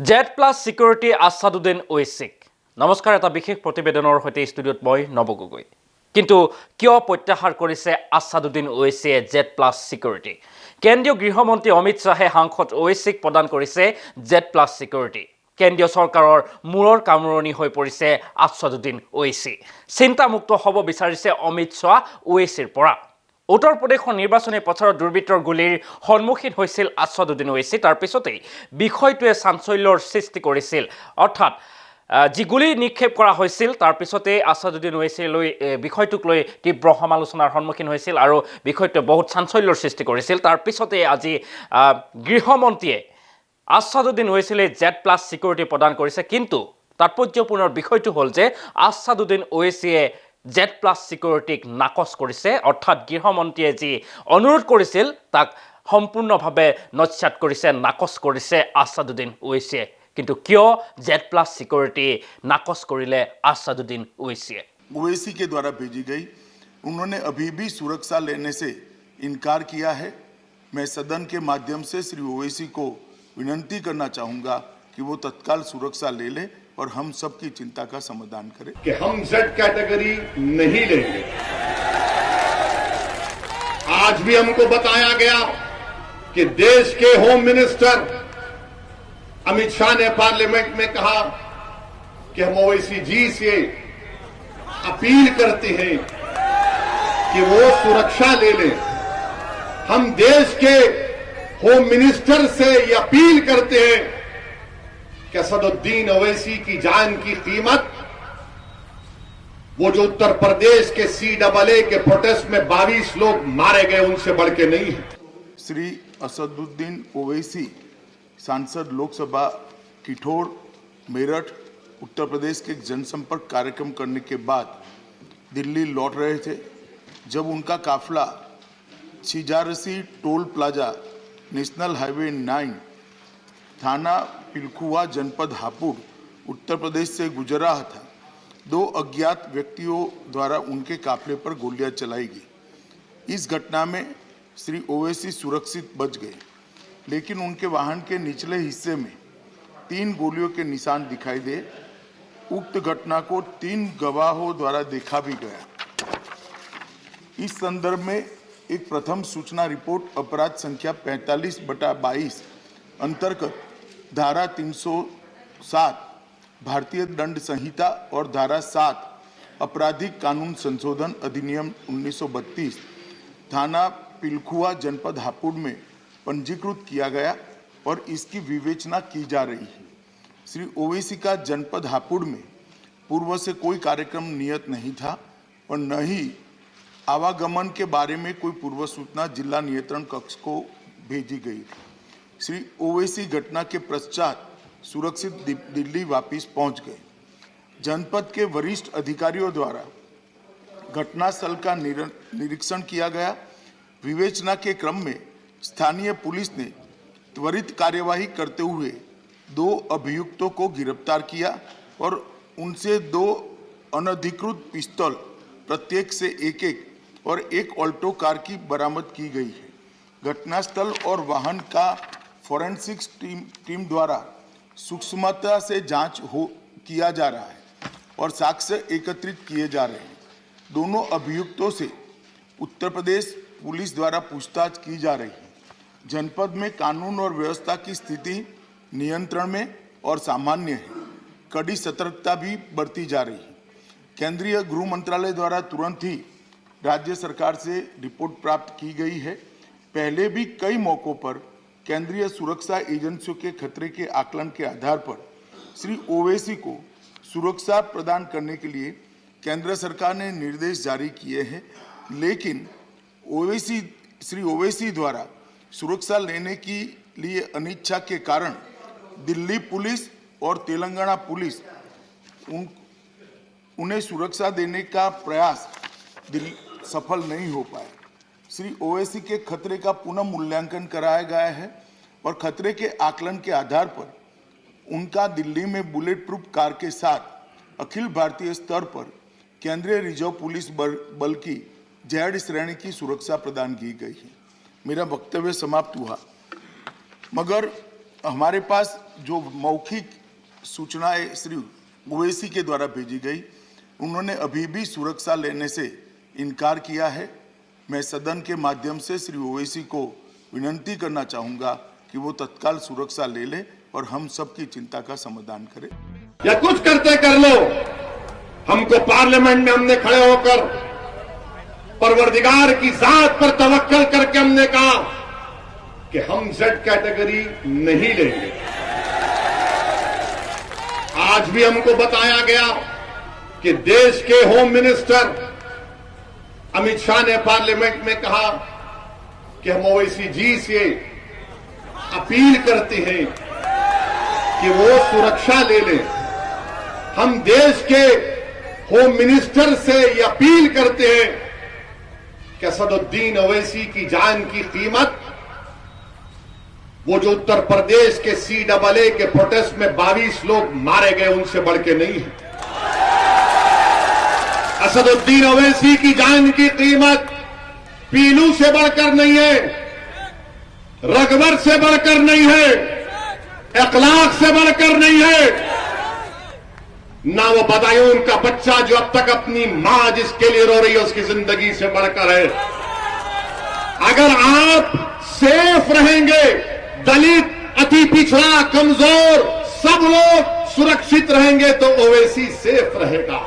Z+ Security Asaduddin ঐছিক নমস্কাৰ। এটা বিশেষ প্ৰতিবেদনৰ সৈতে ষ্টুডিঅ'ত মই নৱ গগৈ। কিন্তু কিয় প্ৰত্যাহাৰ কৰিছে আছাদুদ্দিন ঐছিয়ে Z+ Security? কেন্দ্ৰীয় গৃহমন্ত্ৰী অমিত শ্বাহে সাংসদ ঐছিক প্ৰদান কৰিছে Z+ Security। কেন্দ্ৰীয় চৰকাৰৰ মূৰৰ কামৰণি হৈ পৰিছে আছাদুদ্দিন ঐছি। চিন্তামুক্ত হ'ব বিচাৰিছে অমিত শ্বাহ ঐছিৰ পৰা। উত্তৰ প্ৰদেশৰ নিৰ্বাচনী প্ৰচাৰত দুৰ্বৃত্তৰ গুলীৰ সন্মুখীন হৈছিল আছাদুদ্দিন ঐছি। তাৰ পিছতেই বিষয়টোৱে চাঞ্চল্যৰ সৃষ্টি কৰিছিল। অৰ্থাৎ যি গুলী নিক্ষেপ কৰা হৈছিল তাৰ পিছতেই আছাদুদ্দিন ঐছিলৈ বিষয়টোক লৈ তীব্ৰ সমালোচনাৰ সন্মুখীন হৈছিল আৰু বিষয়টোৱে বহুত চাঞ্চল্যৰ সৃষ্টি কৰিছিল। তাৰ পিছতেই আজি গৃহমন্ত্ৰীয়ে আছাদুদ্দিন ঐছিলৈ Z+ Security প্ৰদান কৰিছে। কিন্তু তাৎপৰ্যপূৰ্ণ বিষয়টো হ'ল যে আছাদুদ্দিন ঐছিয়ে Z+ Securityক নাকচ কৰিছে। অৰ্থাৎ গৃহমন্ত্ৰীয়ে যি অনুৰোধ কৰিছিল তাক সম্পূৰ্ণভাৱে নস্যাৎ কৰিছে, নাকচ কৰিছে আছাদুদ্দিন ঐছিয়ে। কিন্তু কিয় Z+ Security नाकच करिले आसादुद्दीन ओवैसी? ओवैसी के द्वारा भेजी गई, उन्होंने अभी भी सुरक्षा लेने से इनकार किया है। मैं सदन के माध्यम से श्री ओवैसी को विनंती करना चाहूंगा कि वो तत्काल सुरक्षा ले ले और हम सबकी चिंता का समाधान करें कि हम Z कैटेगरी नहीं लेंगे। आज भी हमको बताया गया कि देश के होम मिनिस्टर अमित शाह ने पार्लियामेंट में कहा कि हम ओवैसी जी से अपील करते हैं कि वो सुरक्षा ले लें। हम देश के होम मिनिस्टर से ये अपील करते हैं कि असदुद्दीन ओवैसी की जान की कीमत वो जो उत्तर प्रदेश के CAA के प्रोटेस्ट में 22 लोग मारे गए उनसे बढ़ के नहीं है। श्री असदुद्दीन ओवैसी सांसद लोकसभा किठौर मेरठ उत्तर प्रदेश के जनसंपर्क कार्यक्रम करने के बाद दिल्ली लौट रहे थे। जब उनका काफिला Chhijarsi toll plaza national highway 9 थाना पिलखुआ जनपद हापुड़ उत्तर प्रदेश से गुजर रहा था, दो अज्ञात व्यक्तियों द्वारा उनके काफिले पर गोलियां चलाई गई। इस घटना में श्री ओवैसी सुरक्षित बच गए, लेकिन उनके वाहन के निचले हिस्से में 3 गोलियों के निशान दिखाई दे। उक्त घटना को 3 गवाहों द्वारा देखा भी गया। इस संदर्भ में एक प्रथम सूचना रिपोर्ट अपराध संख्या 45/22 अंतर्गत धारा 307 भारतीय दंड संहिता और धारा 7 आपराधिक कानून संशोधन अधिनियम 1932 थाना पिलखुआ जनपद हापुड़ में पंजीकृत किया गया और इसकी विवेचना की जा रही है। श्री ओवैसी का जनपद हापुड़ में पूर्व से कोई कार्यक्रम नियत नहीं था और न ही आवागमन के बारे में कोई पूर्व सूचना जिला नियंत्रण कक्ष को भेजी गई थी। श्री ओवैसी घटना के पश्चात सुरक्षित दिल्ली वापस पहुंच गए। जनपद के वरिष्ठ अधिकारियों द्वारा घटनास्थल का निरीक्षण किया गया। विवेचना के क्रम में स्थानीय पुलिस ने त्वरित कार्यवाही करते हुए 2 अभियुक्तों को गिरफ्तार किया और उनसे 2 अनधिकृत पिस्तौल प्रत्येक से एक और 1 ऑल्टो कार की बरामद की गई है। घटनास्थल और वाहन का फॉरेंसिक्स टीम द्वारा सूक्ष्मता से जांच किया जा रहा है और साक्ष्य एकत्रित किए जा रहे हैं। दोनों अभियुक्तों से उत्तर प्रदेश पुलिस द्वारा पूछताछ की जा रही है। जनपद में कानून और व्यवस्था की स्थिति नियंत्रण में और सामान्य है। कड़ी सतर्कता भी बरती जा रही है। केंद्रीय गृह मंत्रालय द्वारा तुरंत ही राज्य सरकार से रिपोर्ट प्राप्त की गई है। पहले भी कई मौकों पर केंद्रीय सुरक्षा एजेंसियों के खतरे के आकलन के आधार पर श्री ओवैसी को सुरक्षा प्रदान करने के लिए केंद्र सरकार ने निर्देश जारी किए हैं, लेकिन श्री ओवैसी द्वारा सुरक्षा लेने के लिए अनिच्छा के कारण दिल्ली पुलिस और तेलंगाना पुलिस उन्हें सुरक्षा देने का प्रयास सफल नहीं हो पाया। श्री ओवैसी के खतरे का पुनः मूल्यांकन कराया गया है और खतरे के आकलन के आधार पर उनका दिल्ली में बुलेट प्रूफ कार के साथ अखिल भारतीय स्तर पर केंद्रीय रिजर्व पुलिस बल की Z श्रेणी की सुरक्षा प्रदान की गई है। मेरा वक्तव्य समाप्त हुआ, मगर हमारे पास जो मौखिक सूचनाएं श्री ओवैसी के द्वारा भेजी गई, उन्होंने अभी भी सुरक्षा लेने से इनकार किया है। मैं सदन के माध्यम से श्री ओवैसी को विनती करना चाहूंगा कि वो तत्काल सुरक्षा ले ले और हम सबकी चिंता का समाधान करें। या कुछ करते कर लो, हमको पार्लियामेंट में हमने खड़े होकर परवरदिगार की जात पर तवक्कल करके हमने कहा कि हम जेड कैटेगरी नहीं लेंगे। आज भी हमको बताया गया कि देश के होम मिनिस्टर अमित शाह ने पार्लियामेंट में कहा कि हम ओवैसी जी से अपील करते हैं कि वो सुरक्षा ले लें। हम देश के होम मिनिस्टर से ये अपील करते हैं कि असदुद्दीन ओवैसी की जान की कीमत, वो जो उत्तर प्रदेश के CAA के प्रोटेस्ट में 22 लोग मारे गए, उनसे बढ़ के नहीं है। असदुद्दीन ओवैसी की जान की कीमत पीलू से बढ़कर नहीं है, रगबर से बढ़कर नहीं है, अखलाक से बढ़कर नहीं है, ना वो बदायूं का बच्चा जो अब तक अपनी मां जिसके लिए रो रही है उसकी जिंदगी से बढ़कर है। अगर आप सेफ रहेंगे, दलित, अति पिछड़ा, कमजोर सब लोग सुरक्षित रहेंगे तो ओवैसी सेफ रहेगा।